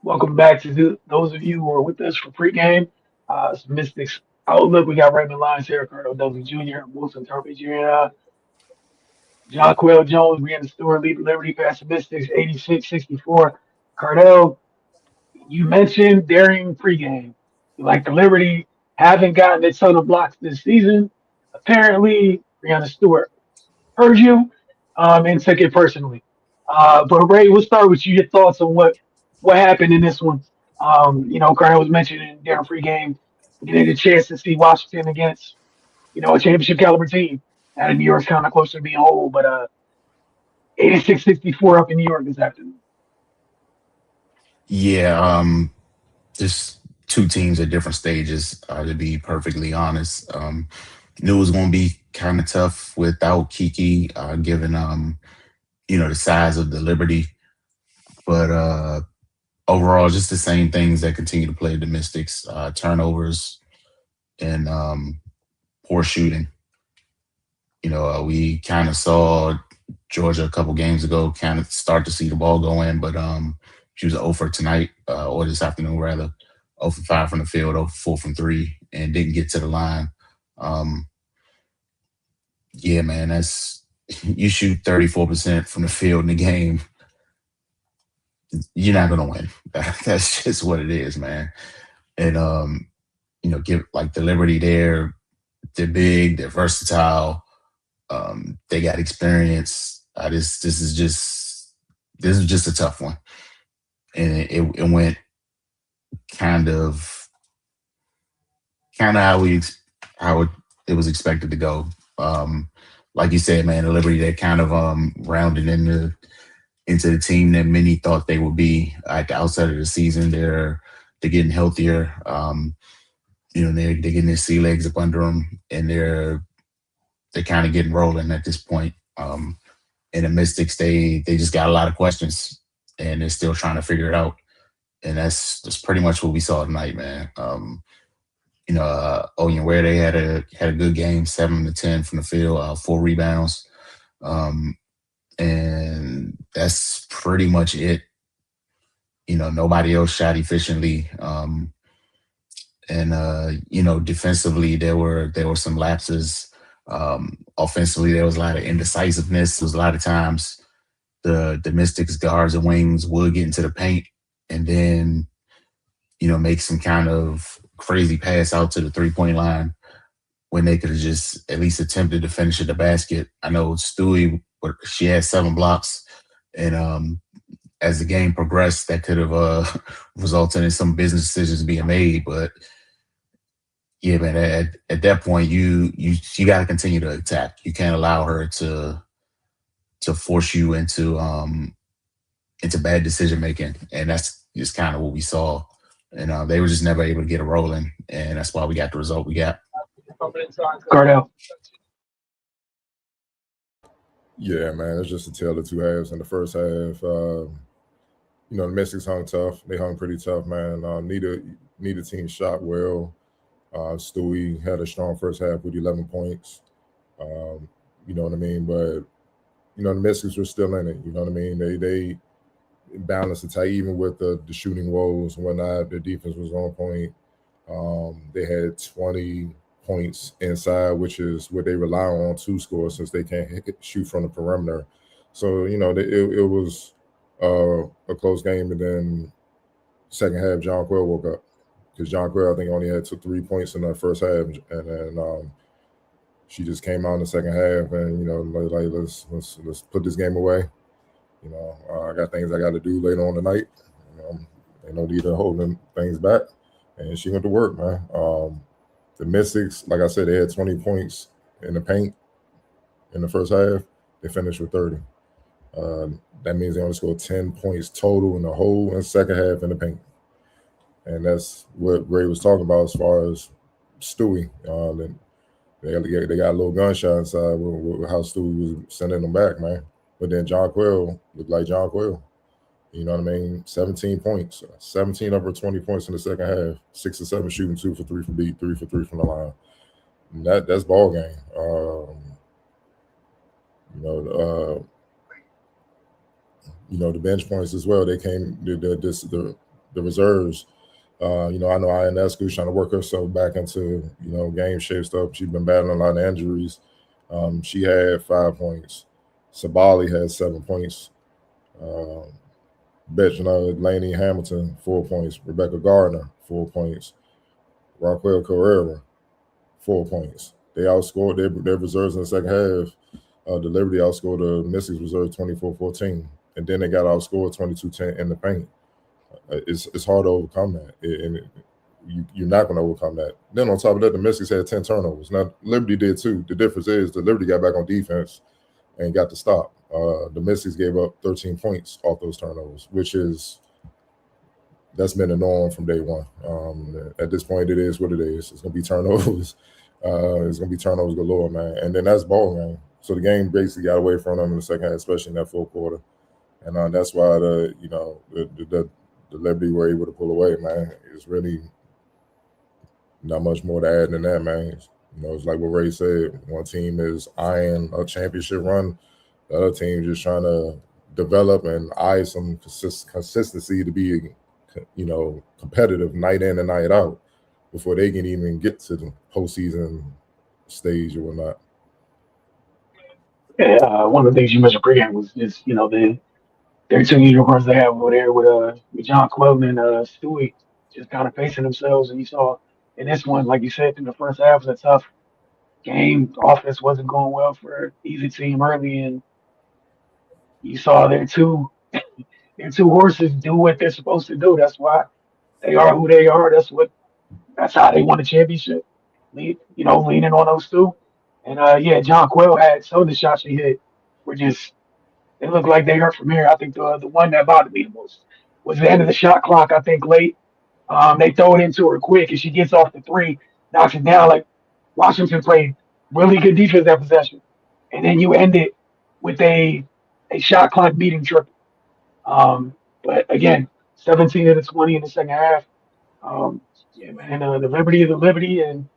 Welcome back to those of you who are with us for pregame. It's Mystics Outlook. We got Raymond Lyons here, Ricardo Douglas Jr., Wilson Turpage Jr., John Quayle Jones, Brianna Stewart, lead the Liberty past the Mystics, 86-64. Cardell, you mentioned during pregame, like the Liberty haven't gotten a ton of blocks this season. Apparently, Brianna Stewart heard you and took it personally. But Ray, we'll start with you. Your thoughts on what happened in this one. Carter was mentioning during pregame, getting a chance to see Washington against a championship caliber team. Now New York's kind of closer to being whole, but 86-64 up in New York this afternoon. Yeah, just two teams at different stages, to be perfectly honest. Knew it was going to be kind of tough without Kiki, given, the size of the Liberty. But overall, just the same things that continue to play the Mystics, turnovers and poor shooting. We kind of saw Georgia a couple games ago kind of start to see the ball go in, but she was 0 for tonight, or this afternoon rather. 0 for 5 from the field, 0 for 4 from 3, and didn't get to the line. Um, yeah, man, that's you shoot 34% from the field in the game, you're not gonna win. That's just what it is, man. And give like the Liberty there, they're big, they're versatile, they got experience. This is just a tough one, and it went kind of how it was expected to go. Like you said, man, the Liberty they kind of rounded into the team that many thought they would be at the outset of the season. They're getting healthier. They're getting their sea legs up under them, and they're kind of getting rolling at this point. And the Mystics, they just got a lot of questions, and they're still trying to figure it out. And that's pretty much what we saw tonight, man. Where they had a good game, 7 to 10 from the field, 4 rebounds, and that's pretty much it. Nobody else shot efficiently, and defensively there were some lapses. Offensively, there was a lot of indecisiveness. There was a lot of times the Mystics guards and wings would get into the paint and then make some kind of crazy pass out to the 3-point line when they could have just at least attempted to finish at the basket. I know Stewie, she had 7 blocks, and as the game progressed, that could have resulted in some business decisions being made. But yeah, man, at that point, you got to continue to attack. You can't allow her to force you into bad decision making, and that's just kind of what we saw. And they were just never able to get it rolling, and that's why we got the result we got. Cardell. Yeah, man, it's just a tale of two halves. In the first half, the Mystics hung tough. They hung pretty tough, man. Neither team shot well. Stewie had a strong first half with 11 points. You know what I mean? But the Mystics were still in it. You know what I mean? They balanced the tie, even with the shooting woes and whatnot. Their defense was on point. They had 20 points inside, which is what they rely on to score since they can't shoot from the perimeter. So it was a close game, and then second half, John Quayle woke up because John Quayle I think only had 3 points in that first half, and then she just came out in the second half, and like let's put this game away. I got things I got to do later on tonight. Ain't no need to holding things back, and she went to work, man. The Mystics, like I said, they had 20 points in the paint in the first half. They finished with 30. That means they only scored 10 points total in the whole and second half in the paint. And that's what Ray was talking about as far as Stewie. They got a little gunshot inside with how Stewie was sending them back, man. But then John Quayle looked like John Quayle. You know what I mean? 17 points. 17 over 20 points in the second half. 6 or 7 shooting, 2 for 3 from deep, 3 for 3 from the line. And that's ball game. The bench points as well. They came the the reserves. I know Ionescu's trying to work herself back into game shape stuff. She's been battling a lot of injuries. She had 5 points. Sabali had 7 points. Laney Hamilton 4 points. Rebecca Gardner 4 points. Raquel Carrera 4 points. They outscored their reserves in the second half. The Liberty outscored the Mystics reserve 24-14, and then they got outscored 22-10 in the paint. It's hard to overcome that, and you're not going to overcome that. Then on top of that, the Mystics had 10 turnovers. Now Liberty did too. The difference is the Liberty got back on defense and got the stop. The Mystics gave up 13 points off those turnovers, that's been the norm from day one. At this point, it is what it is. It's going to be turnovers. It's going to be turnovers galore, man. And then that's ball game. So the game basically got away from them in the second half, especially in that fourth quarter. And that's why the Liberty were able to pull away, man. It's really not much more to add than that, man. It's like what Ray said. One team is eyeing a championship run. The other team just trying to develop and eye some consistency to be, competitive night in and night out before they can even get to the postseason stage or whatnot. Yeah, one of the things you mentioned pregame was just their two unicorns they have over there with John Quelton and Stewie just kind of facing themselves, and you saw in this one, like you said, through the first half was a tough game. The offense wasn't going well for either team early, and you saw their two horses do what they're supposed to do. That's why they are who they are. That's how they won the championship. Leaning on those two. And John Quayle had some of the shots he hit were just they looked like they hurt from here. I think the one that bothered me the most was the end of the shot clock, I think late. They throw it into her quick and she gets off the three, knocks it down. Like Washington played really good defense that possession. And then you end it with a shot clock beating triple. But again, 17 of the 20 in the second half. Man, the Liberty of the Liberty and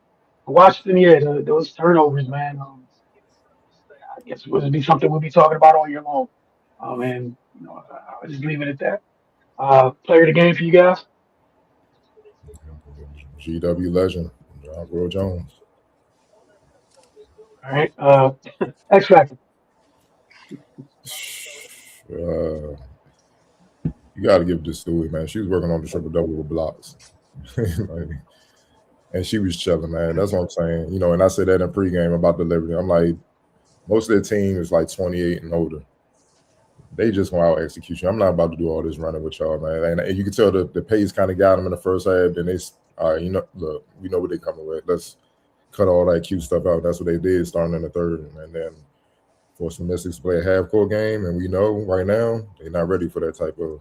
Washington, those turnovers, man. I guess would be something we'll be talking about all year long. And I'll just leave it at that. Player of the game for you guys. GW legend, John Will Jones. All right. Xfactor. You got to give this to Stewie, man. She was working on the triple double with blocks. And she was chilling, man. That's what I'm saying. And I said that in pregame about the Liberty. I'm like, most of their team is like 28 and older. They just want out execution. I'm not about to do all this running with y'all, man. And you can tell the pace kind of got them in the first half. Then they, all right, look, we know what they're coming with. Let's cut all that cute stuff out. That's what they did starting in the third. And then force the Mystics to play a half-court game. And we know right now they're not ready for that type of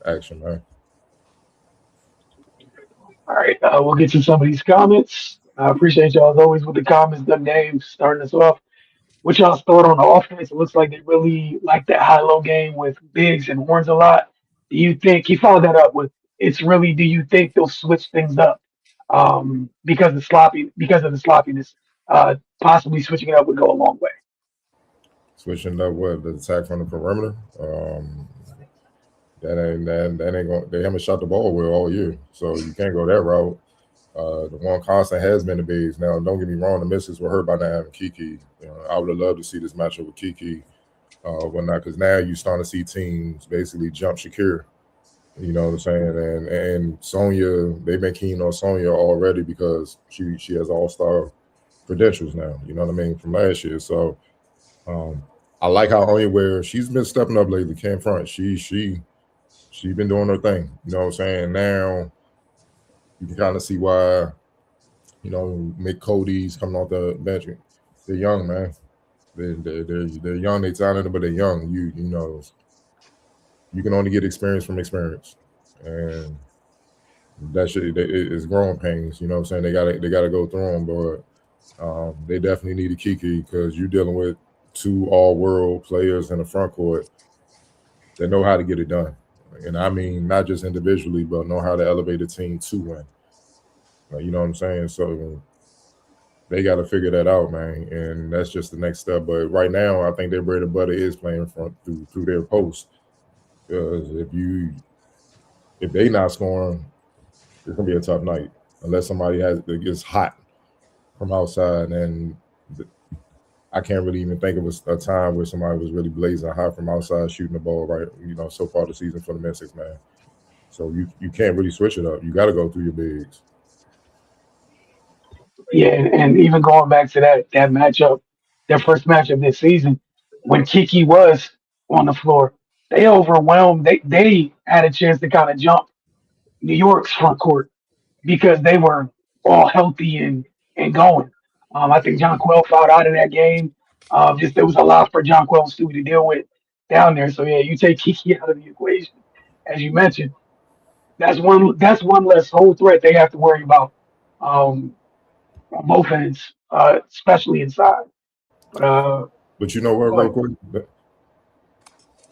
action, man. All right, we'll get to some of these comments. I appreciate y'all as always with the comments, the names starting us off. What y'all's thought on the offense? It looks like they really like that high-low game with bigs and horns a lot. Do you think he followed that up with? Do you think they'll switch things up because of the sloppiness? Possibly switching it up would go a long way. Switching up what the attack from the perimeter. That ain't going. They haven't shot the ball well all year, so you can't go that route. The one constant has been the bigs. Now, don't get me wrong, the Mystics were hurt by not having Kiki. I would have loved to see this matchup with Kiki, whatnot, because now you're starting to see teams basically jump Shakir. You know what I'm saying? And Sonya, they've been keen on Sonya already because she has all-star credentials now. You know what I mean, from last year. So I like how Onyeware, she's been stepping up lately. Can't front. She been doing her thing. You know what I'm saying? Now you can kind of see why, Mick Cody's coming off the bench. They're young, man. They're young. They're talented, but they're young. You can only get experience from experience, and that shit it's growing pains. You know what I'm saying? They gotta go through them, but they definitely need a Kiki because you're dealing with two all-world players in the front court that know how to get it done. And I mean, not just individually, but know how to elevate a team to win. You know what I'm saying? So they got to figure that out, man. And that's just the next step. But right now, I think their bread and butter is playing front through their post. Because if you if they not scoring, it's gonna be a tough night unless somebody it gets hot from outside. And I can't really even think of a time where somebody was really blazing hot from outside shooting the ball right. So far the season for the Mystics, man. So you can't really switch it up. You got to go through your bigs. Yeah, and even going back to that matchup, their first matchup this season, when Kiki was on the floor, they overwhelmed. They had a chance to kind of jump New York's front court because they were all healthy and going. I think John Quell fouled out of that game. Just there was a lot for John Quell Stewie to deal with down there. So yeah, you take Kiki out of the equation, as you mentioned. That's one less whole threat they have to worry about on both ends, especially inside. But But you know what, go real ahead. quick,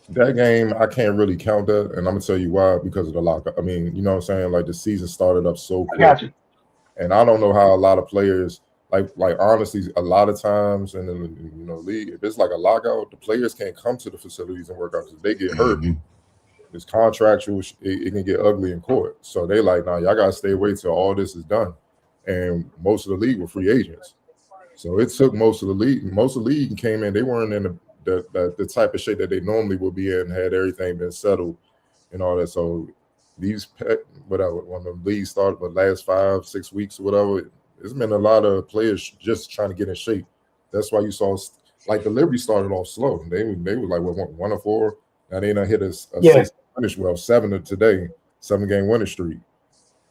that game I can't really count that, and I'm gonna tell you why because of the lockout. I mean, you know what I'm saying? Like the season started up so I quick, got you. and I don't know how a lot of players like honestly a lot of times in the league if it's like a lockout, the players can't come to the facilities and work out because they get hurt. Hmm. It's contractual. It can get ugly in court. So they like, nah, y'all gotta stay away till all this is done. And most of the league were free agents. So it took most of the league. Most of the league came in. They weren't in the type of shape that they normally would be in had everything been settled and all that. So whatever when the league started, the last 5-6 weeks or whatever, it's been a lot of players just trying to get in shape. That's why you saw like the Liberty started off slow. They were like what 1-4. Now they not hit a Yeah, six finish well 7 today, 7-game winning streak.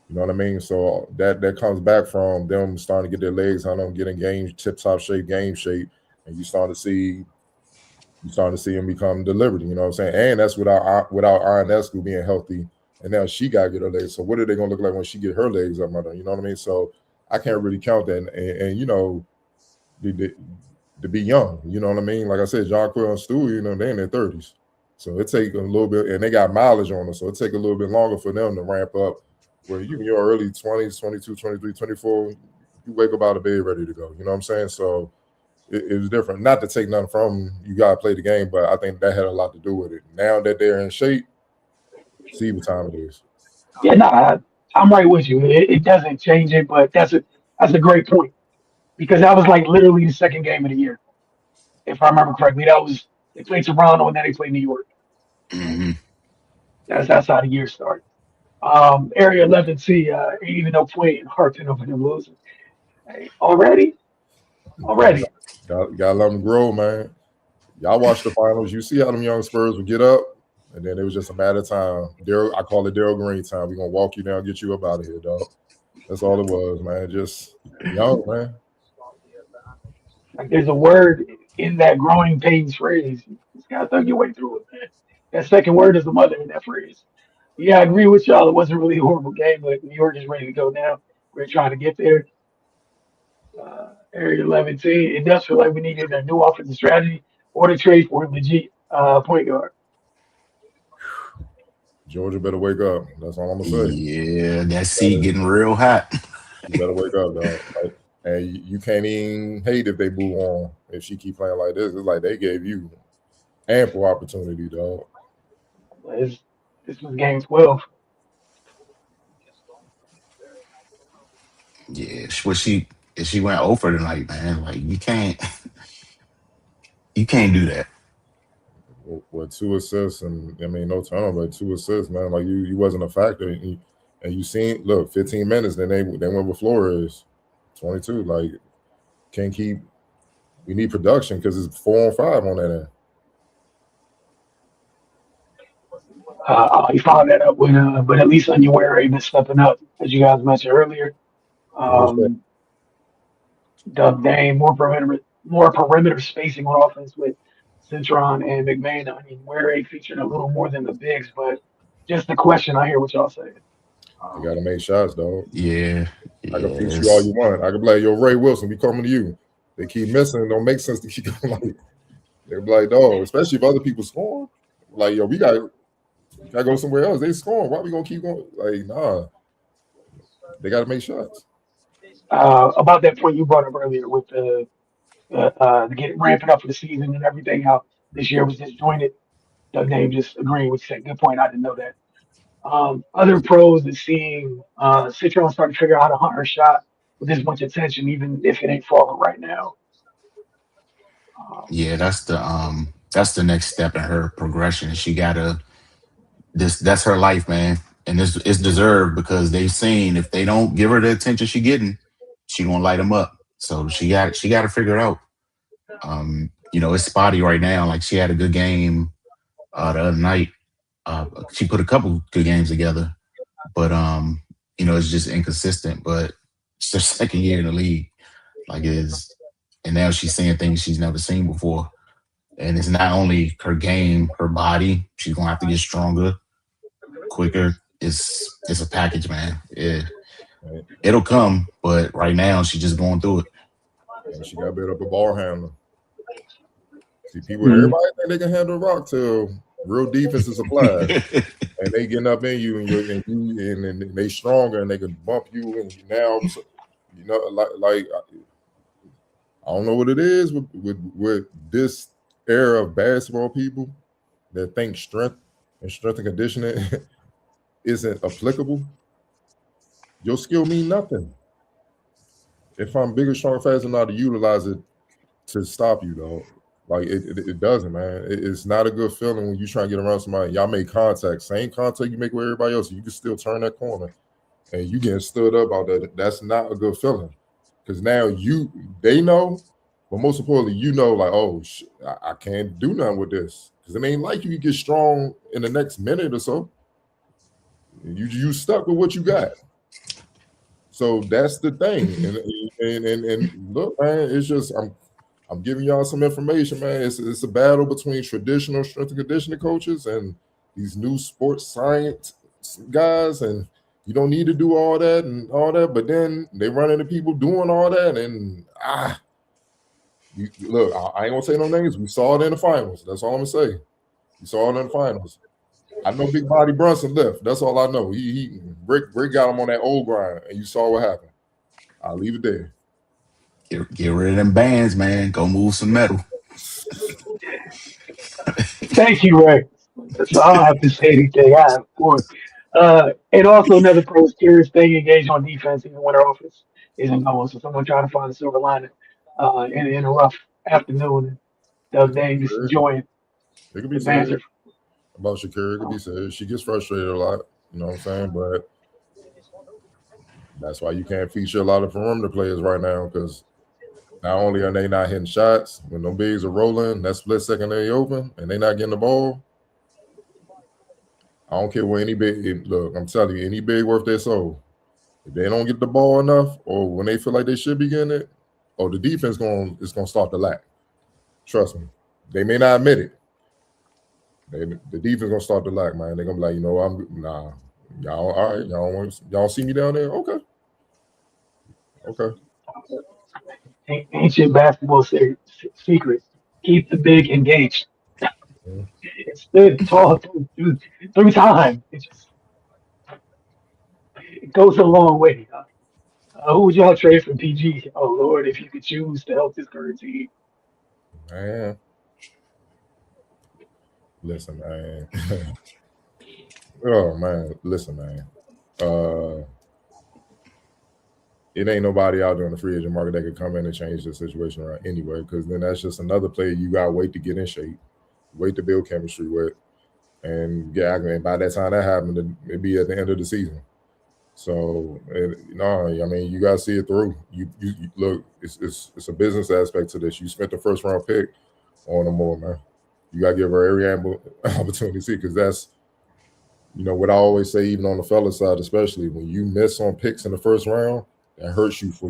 You know what I mean? So that comes back from them starting to get their legs on them, getting game tip top shape, game shape, and you starting to see them become delivered. You know what I'm saying? And that's without Ionescu being healthy, and now she got to get her legs. So what are they gonna look like when she get her legs up under? You know what I mean? So I can't really count that. And to be young, you know what I mean? Like I said, John Quill and Stu, they in their 30s. So it take a little bit, and they got mileage on them. So it take a little bit longer for them to ramp up. Where you in your early 20s, 22, 23, 24, you wake up out of bed ready to go. You know what I'm saying? So it was different. Not to take nothing from them, you got to play the game, but I think that had a lot to do with it. Now that they're in shape, see what time it is. yeah, no, I'm right with you. It doesn't change it, but that's a great point because that was like literally the second game of the year, if I remember correctly. That was they played Toronto and then they played New York. Hmm. That's how the year started. Area 11C, ain't even no point in harping over them losing. Hey, Man, already. gotta let them grow, man. Y'all watch the finals. You see how them young Spurs would get up, and then it was just a matter of time. I call it Daryl Green time. We're gonna walk you down, get you up out of here, dog. That's all it was, man. Just young, man. Like there's a word in that growing pains phrase. You just gotta thug your way through it, man. That second word is the mother in that phrase. Yeah, I agree with y'all. It wasn't really a horrible game, but New York is ready to go now. We're trying to get there. Area 11 team. It does feel like we needed a new offensive strategy or to trade for a legit point guard. Georgia better wake up. That's all I'm gonna say. Yeah, that seat Better, getting real hot. you better wake up, dog. Like, and you can't even hate if they move on. If she keep playing like this, it's like they gave you ample opportunity, dog. This was game 12. Yeah, she went over tonight, man. Like you can't do that. With 2 assists and I mean no turnover, but 2 assists, man. Like you wasn't a factor. And you seen look 15 minutes. Then they went with Flores, 22. Like can't keep. We need production because it's 4 on 5 on that end. You followed that up with, but at least Unaware been stepping up, as you guys mentioned earlier. With respect, Um, Doug Dane, more perimeter spacing on offense with Centron and McMahon. I mean, where they featured a little more than the bigs, but just the question, I hear what y'all saying. they Um, got to make shots, dog. Yeah, I can feature you all yes. you want. I can be like, yo, Ray Wilson, we coming to you. They keep missing. It don't make sense to keep going like. They're like, dog, especially if other people score. Like, yo, we got to go somewhere else. They scoring. Why we gonna keep going? Like, nah, they got to make shots. about that point you brought up earlier with the get ramping up for the season and everything, how this year was disjointed. Doug Dane just agreeing with you said. Good point. I didn't know that. Other pros is seeing Citron start to figure out how to hunt her shot with this much attention, even if it ain't falling right now. Um, Yeah, that's the next step in her progression. She gotta that's her life, man. And it's deserved because they've seen if they don't give her the attention she getting, she gonna light them up. So she got to figure it out. It's spotty right now. Like she had a good game the other night. She put a couple good games together, but it's just inconsistent. But it's her second year in the league, like it is, and now she's seeing things she's never seen before. And it's not only her game, her body. She's gonna have to get stronger, quicker. It's a package, man. It'll come, but right now she's just going through it. And she got built up a ball handler. See, mhm. everybody think they can handle a rock till real defense is applied, and they getting up in you, and they stronger, and they can bump you, and now, like I don't know what it is with this era of basketball people that think strength and conditioning isn't applicable. Your skill mean nothing if I'm bigger, stronger, faster, not to utilize it to stop you, though. Like it doesn't, man. It's not a good feeling when you try to get around somebody. Y'all make contact, same contact you make with everybody else. You can still turn that corner, and you getting stood up out there. That's not a good feeling because now they know, but most importantly, like, oh, I can't do nothing with this because it ain't like you can get strong in the next minute or so. You stuck with what you got. So that's the thing, and look, man, it's just I'm giving y'all some information, man. It's a battle between traditional strength and conditioning coaches and these new sports science guys, and you don't need to do all that and all that, but then they run into people doing all that, and look, I ain't gonna say no names. We saw it in the finals. That's all I'm gonna say. We saw it in the finals. I know Big Body Brunson left. That's all I know. He Rick got him on that old grind, and you saw what happened. I'll leave it there. Get rid of them bands, man. Go move some metal. Thank you, Ray. So I don't have to say anything. I have, of course. And also another pro is curious staying engaged on defense even when their offense isn't going. So someone trying to find a silver lining in a rough afternoon. And the other day, just enjoying It could be the said banter. about Shakira. It could be said she gets frustrated a lot. You know what I'm saying? But that's why you can't feature a lot of perimeter players right now because not only are they not hitting shots, when them bigs are rolling, that split second they open and they not getting the ball. I don't care where any big look. I'm telling you, any big worth their soul. If they don't get the ball enough, or when they feel like they should be getting it, the defense is gonna start to lack. Trust me. They may not admit it. The defense gonna start to lack, man. They're gonna be like, nah, y'all all right, y'all see me down there? Okay. Ancient basketball secret. Keep the big engaged. Mhm. It stood tall through time. It goes a long way. Who would y'all trade for PG? Oh Lord, if you could choose to help this current team. Man, listen, man. Oh man, listen, man. Uh, it ain't nobody out there in the free agent market that could come in and change the situation around anyway. Because then that's just another player you gotta wait to get in shape, wait to build chemistry with, and and by that time that happened, it'd be at the end of the season. So I mean, you gotta see it through. You look, it's a business aspect to this. You spent the first round pick on them more, man. You gotta give her every opportunity to see because that's what I always say, even on the fella side, especially when you miss on picks in the first round, that hurts you for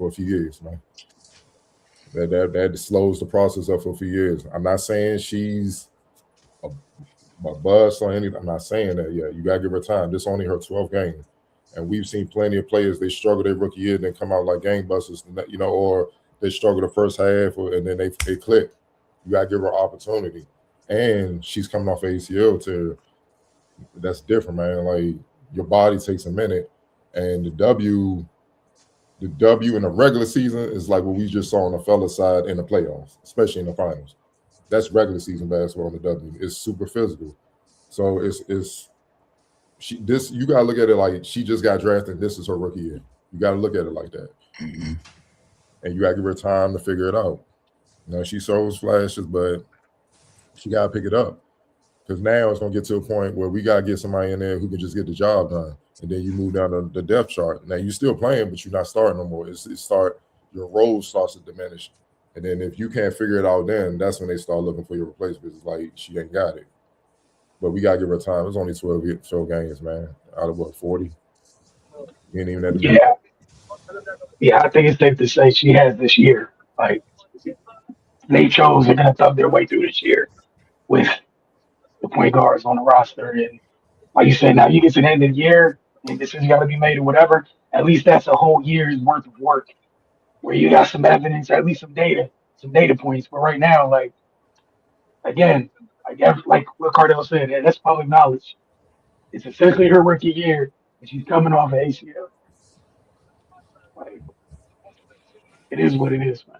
a few years, man. That slows the process up for a few years. I'm not saying she's a, a bust or anything. I'm not saying that yet. You gotta give her time. This only her 12th game. And we've seen plenty of players, they struggle their rookie year, then come out like gangbusters, or they struggle the first half and then they click. You gotta give her opportunity. And she's coming off ACL tear. That's different, man. Like your body takes a minute, and the W in the regular season is like what we just saw on the fella side in the playoffs, especially in the finals. That's regular season basketball on the W. It's super physical. So you gotta look at it like she just got drafted. This is her rookie year. You gotta look at it like that, and you gotta give her time to figure it out. She shows flashes, but she gotta pick it up because now it's gonna get to a point where we gotta get somebody in there who can just get the job done, and then you move down the depth chart. Now you're still playing, but you're not starting no more. Your role starts to diminish, and then if you can't figure it out, then that's when they start looking for your replacement. It's like she ain't got it. But we gotta give her time. It's only 12 games, man. Out of what, 40? You ain't even at the beginning. Yeah, I think it's safe to say she has this year. Like they chose they're gonna thug their way through this year with the point guards on the roster. And like you said, now you get to the end of the year and decisions got to be made or whatever. At least that's a whole year's worth of work where you got some evidence, at least some data points. But right now, like again, I guess like what Cardell said, that's public knowledge. It's essentially her rookie year, and she's coming off an ACL. Like it is what it is, man.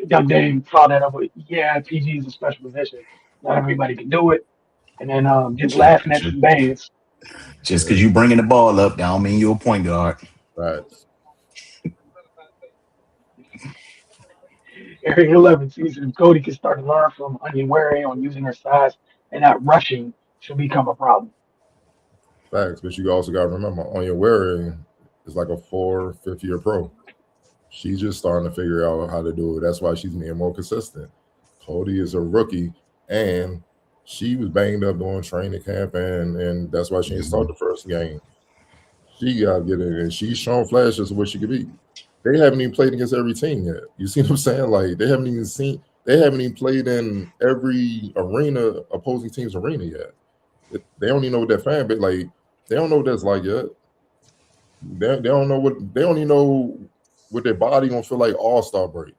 Doug Dame found that up. Yeah, PG is a special position. Not everybody can do it. And then just laughing at some bands. Just because you bringing the ball up, that don't mean you're a point guard. Right. Area 11 season, if Cody can start to learn from Onyenwere on using her size and not rushing, she'll become a problem. Facts, but you also got to remember, Onyenwere is like a 5th year pro. She's just starting to figure out how to do it. That's why she's being more consistent. Cody is a rookie, and she was banged up during training camp, and that's why she didn't start the first game. She got to get it, and she's shown flashes of what she could be. They haven't even played against every team yet. You see what I'm saying? Like they haven't even played in every opposing team's arena yet. They don't even know what that fan base like. They don't know what that's like yet. They don't even know what their body gonna feel like all-star break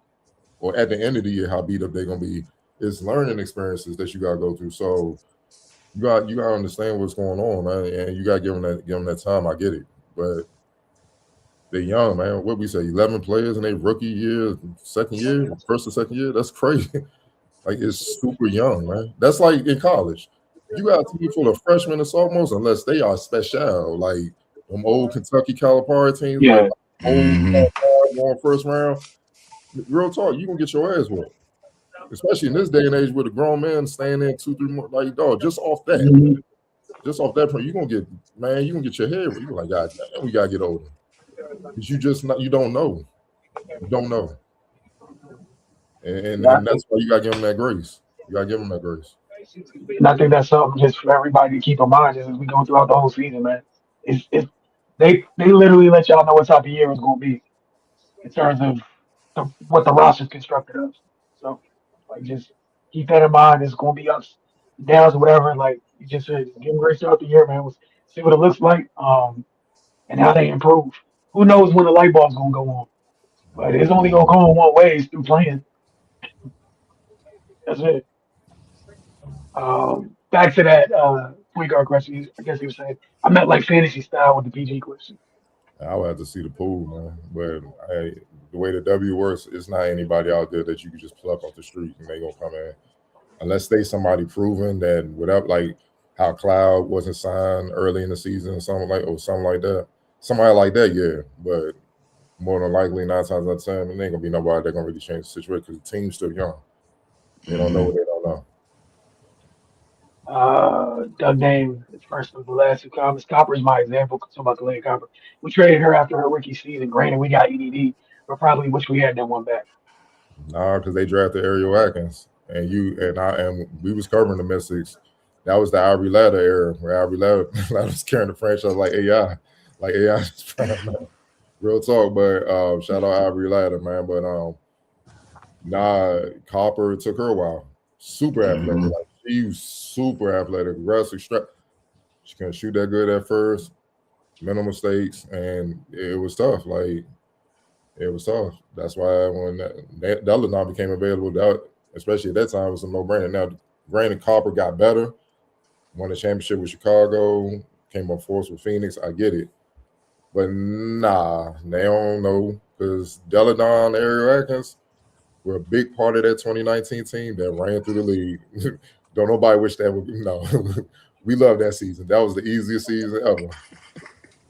or at the end of the year how beat up they're gonna be. It's learning experiences that you gotta go through. So you gotta understand what's going on, man, and you gotta give them that time. I get it, but they're young, man. What we say, 11 players in their rookie year, first or second year. That's crazy. Like it's super young, man. That's like in college. You got a team full of freshmen and sophomores, unless they are special, like them old Kentucky Calipari teams, Yeah. like going first round. Real talk, you gonna get your ass whooped. Especially in this day and age with a grown man staying there 2-3 more, like dog, just off that point, you gonna get your head. You like, God damn, we gotta get older. Because you don't know. You don't know. And that's why you gotta give them that grace. You gotta give them that grace. And I think that's something just for everybody to keep in mind just as we go throughout the whole season, man. They literally let y'all know what type of year it's going to be in terms of what the roster's constructed of. So, like, just keep that in mind. It's going to be ups, downs, or whatever. Like you just said, just give them grace throughout the year, man. We'll see what it looks like, and how they improve. Who knows when the light bulb's going to go on? But it's only going to go on one way. It's through playing. That's it. Back to that point guard question. I guess he was saying I meant like fantasy style with the PG question. I would have to see the pool, man. But the way the W works, it's not anybody out there that you can just pluck off the street and they gonna come in. Unless they somebody proven that without like how Cloud wasn't signed early in the season or something like that. Somebody like that, yeah. But more than likely, 9 times out of 10, it ain't gonna be nobody that gonna really change the situation because the team's still young. They don't know what they don't know. Doug Dame, the first of the last two comments. Copper is my example. Talking about Kalea Copper. We traded her after her rookie season. Granted, we got EDD, but probably wish we had that one back. Nah, because they drafted Ariel Atkins, and we was covering the Mystics. That was the Ivory Ladder era where Ivory Ladder was carrying the franchise like AI. Real talk, but shout out Ivory Ladder, man. But Copper, it took her a while. Super athletic. Like, she was super athletic, aggressive, she couldn't shoot that good at first, minimal mistakes, and it was tough. Like, it was tough. That's why when that Deladon became available, that, especially at that time, it was a no-brainer. Now, granted, Copper got better, won the championship with Chicago, came up fourth with Phoenix. I get it. But nah, they don't know because Deladon, Ariel Atkins were a big part of that 2019 team that ran through the league. Don't nobody wish that would be, no. We love that season. That was the easiest season ever.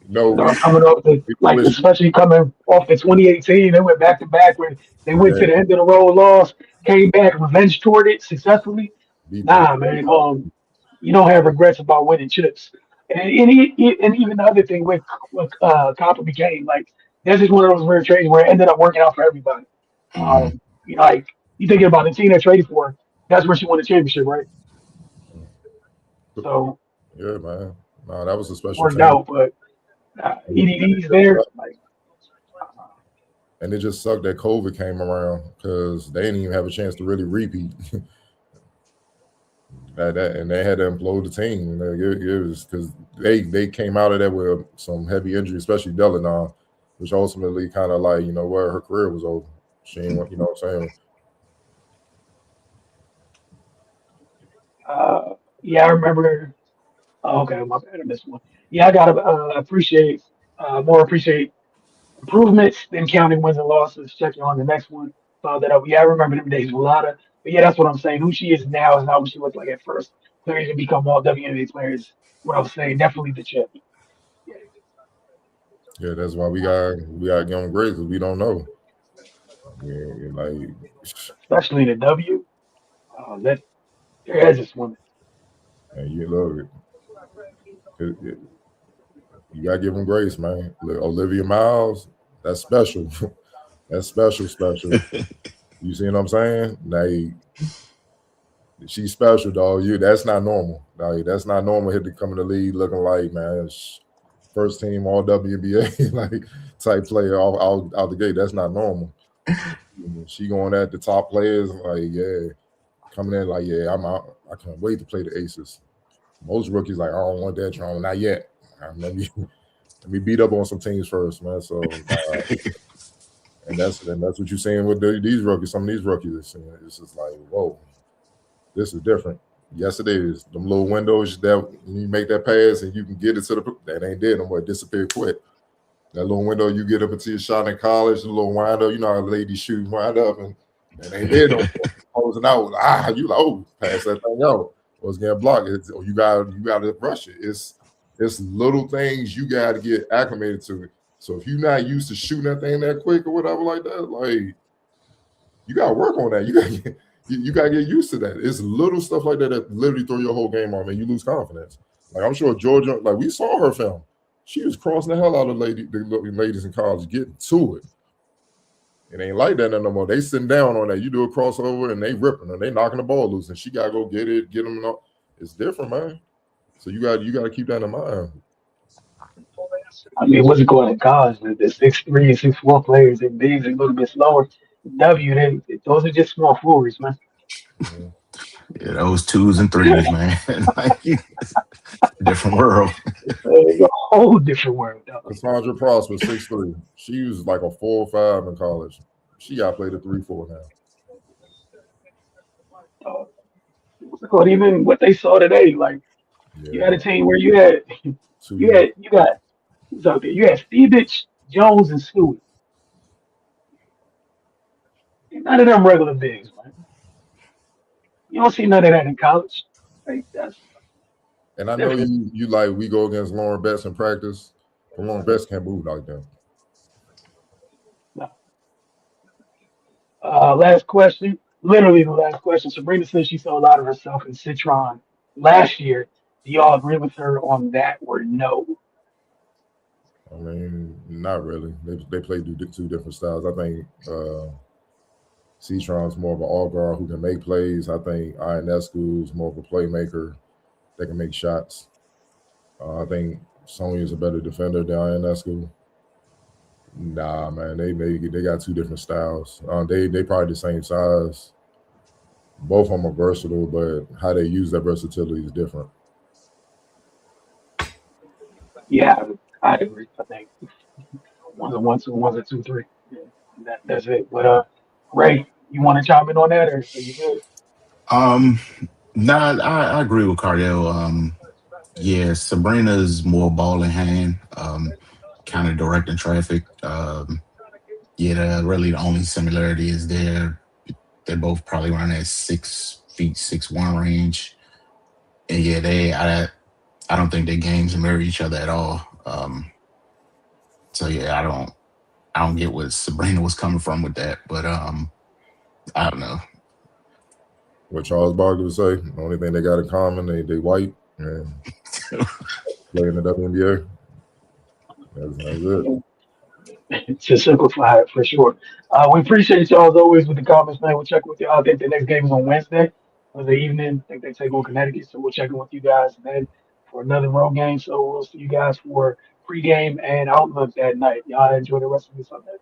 No, Coming off the we like, wish. especially coming off the 2018, they went back to back where they went Yeah, to the end of the road, lost, came back, revenge toward it successfully. beat them. Nah, man. You don't have regrets about winning chips. And even the other thing with Copper became like that's just one of those weird trades where it ended up working out for everybody. Hmm. Like you thinking about the team that traded for her, that's where she won the championship, right? So Yeah, man. No, that was a special worked team. out, but And it, and it EDD's just there. sucked, and it just sucked that COVID came around because they didn't even have a chance to really repeat. And they had to implode the team. It was because they came out of that with some heavy injury, especially Delanon, which ultimately kind of like where her career was over. She ain't, what I'm saying. Yeah, I remember. Oh, okay, my bad, I missed one. Yeah, I gotta appreciate improvements, then counting wins and losses, checking on the next one. Followed that up. Yeah, I remember them days with Lotta. But yeah, that's what I'm saying. Who she is now is not what she looked like at first. Players can become all WNBA players. What I was saying, definitely the chip. Yeah, Yeah, that's why we got young greats because we don't know. Yeah, like especially the W. That their heads are swimming. and you love it. You gotta give them grace, man. Olivia Miles, that's special. That's special, special. You see what I'm saying? Like she's special, dog. That's not normal. Like that's not normal. Hit to come in the league looking like man, first team all WNBA like type player out the gate. That's not normal. She going at the top players like yeah, coming in like yeah, I'm out. I can't wait to play the Aces. Most rookies like I don't want that drama, not yet. Let me beat up on some teams first, man. So and that's what you're seeing with these rookies. Some of these rookies are seeing. It's just like whoa, this is different. Yes, it is. Them little windows that when you make that pass and you can get it to that ain't there no more. It disappeared quick. That little window you get up into your shot in college, the little wind up. You know how ladies shoot wind up and ain't there no more. Closing out. You like pass that thing out. Or it's getting blocked. You got to rush it. It's little things you got to get acclimated to. So if you're not used to shooting that thing that quick or whatever like that, like you got to work on that. You got to get used to that. It's little stuff like that that literally throw your whole game off and you lose confidence. Like I'm sure Georgia, like we saw her film. She was crossing the hell out of the ladies in college, getting to it. It ain't like that no more. They sitting down on that. You do a crossover and they ripping her. They knocking the ball loose, and she gotta go get them. It's different, man. So you got to keep that in mind. I mean, what's it going in college? The 6'3" and 6'4" players, they're big, a little bit slower. W, those are just small forwards, man. Mhm. Yeah, those twos and threes, man. Like, different world. It's a whole different world, dog. Cassandra Prosper, 6'3". She was like a 4 or 5 in college. She got played a 3-4 now. What's it called? Even what they saw today, like you had Yeah, a team where you had two young. you got who's out there? You had Stevich, Jones, and Stewart. None of them regular bigs, man. You don't see none of that in college. Like And that's I know different. you like we go against Lauren Betts in practice, but Lauren Betts can't move like that. No. Last question. Literally the last question. Sabrina says she saw a lot of herself in Citron last year. Do y'all agree with her on that or no? I mean, not really. They play two different styles. I think Citron's more of an all guard who can make plays. I think Ionescu is more of a playmaker that can make shots. I think Sonya is a better defender than Ionescu. Nah, man, they got two different styles. They probably the same size. Both of them are versatile, but how they use that versatility is different. Yeah, I agree. I think one's a 1-2, one's a 2-3. Yeah, that's it. But Ray, you want to chime in on that, or are you good? Um, nah, I agree with Cardell. Yeah, Sabrina's more ball in hand, kind of directing traffic. Yeah, really the only similarity is they both probably around that 6 feet 6'1" range. And yeah, I don't think their games mirror each other at all. So yeah, I don't get what Sabrina was coming from with that, but I don't know. What Charles Barkley would say, the only thing they got in common, they white and play in the WNBA. That's it. To simplify it for sure. We appreciate y'all as always with the comments, man. We'll check with y'all. I think the next game is on Wednesday of the evening. I think they take on Connecticut, so we'll check in with you guys then for another road game. So we'll see you guys for pregame and outlook that night. Y'all enjoy the rest of the Sunday.